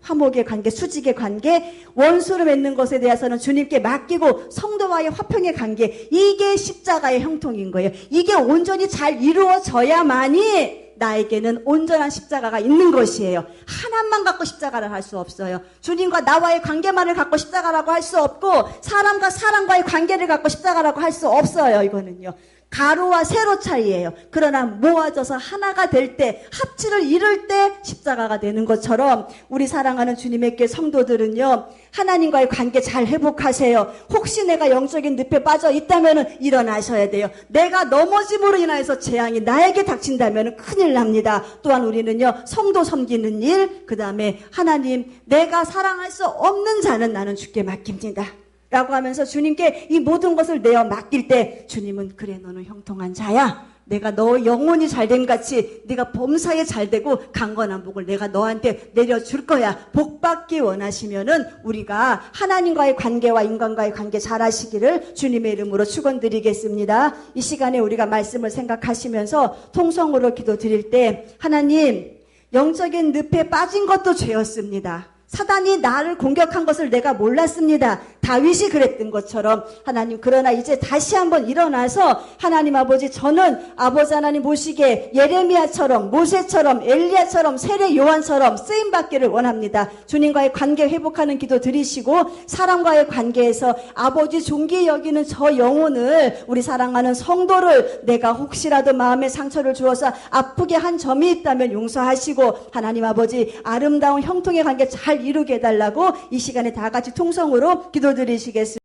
Speaker 1: 화목의 관계, 수직의 관계, 원수를 맺는 것에 대해서는 주님께 맡기고 성도와의 화평의 관계, 이게 십자가의 형통인 거예요. 이게 온전히 잘 이루어져야만이 나에게는 온전한 십자가가 있는 것이에요. 하나만 갖고 십자가를 할 수 없어요. 주님과 나와의 관계만을 갖고 십자가라고 할 수 없고, 사람과 사람과의 관계를 갖고 십자가라고 할 수 없어요. 이거는요, 가로와 세로 차이예요. 그러나 모아져서 하나가 될 때, 합치를 이룰 때 십자가가 되는 것처럼 우리 사랑하는 주님의 께 성도들은요, 하나님과의 관계 잘 회복하세요. 혹시 내가 영적인 늪에 빠져 있다면 일어나셔야 돼요. 내가 넘어짐으로 인하여서 재앙이 나에게 닥친다면 큰일 납니다. 또한 우리는요, 성도 섬기는 일, 그 다음에 하나님, 내가 사랑할 수 없는 자는 나는 주께 맡깁니다. 라고 하면서 주님께 이 모든 것을 내어 맡길 때 주님은 그래 너는 형통한 자야. 내가 너 영혼이 잘됨 같이 네가 범사에 잘되고 강건한 복을 내가 너한테 내려줄 거야. 복받기 원하시면은 우리가 하나님과의 관계와 인간과의 관계 잘 하시기를 주님의 이름으로 축원드리겠습니다. 이 시간에 우리가 말씀을 생각하시면서 통성으로 기도드릴 때 하나님 영적인 늪에 빠진 것도 죄였습니다. 사단이 나를 공격한 것을 내가 몰랐습니다. 다윗이 그랬던 것처럼 하나님 그러나 이제 다시 한번 일어나서 하나님 아버지 저는 아버지 하나님 모시게 예레미야처럼 모세처럼 엘리야처럼 세례 요한처럼 쓰임받기를 원합니다. 주님과의 관계 회복하는 기도 드리시고 사람과의 관계에서 아버지 존귀 여기는 저 영혼을 우리 사랑하는 성도를 내가 혹시라도 마음에 상처를 주어서 아프게 한 점이 있다면 용서하시고 하나님 아버지 아름다운 형통의 관계 잘 이루게 해달라고 이 시간에 다 같이 통성으로 기도드리시겠습니다.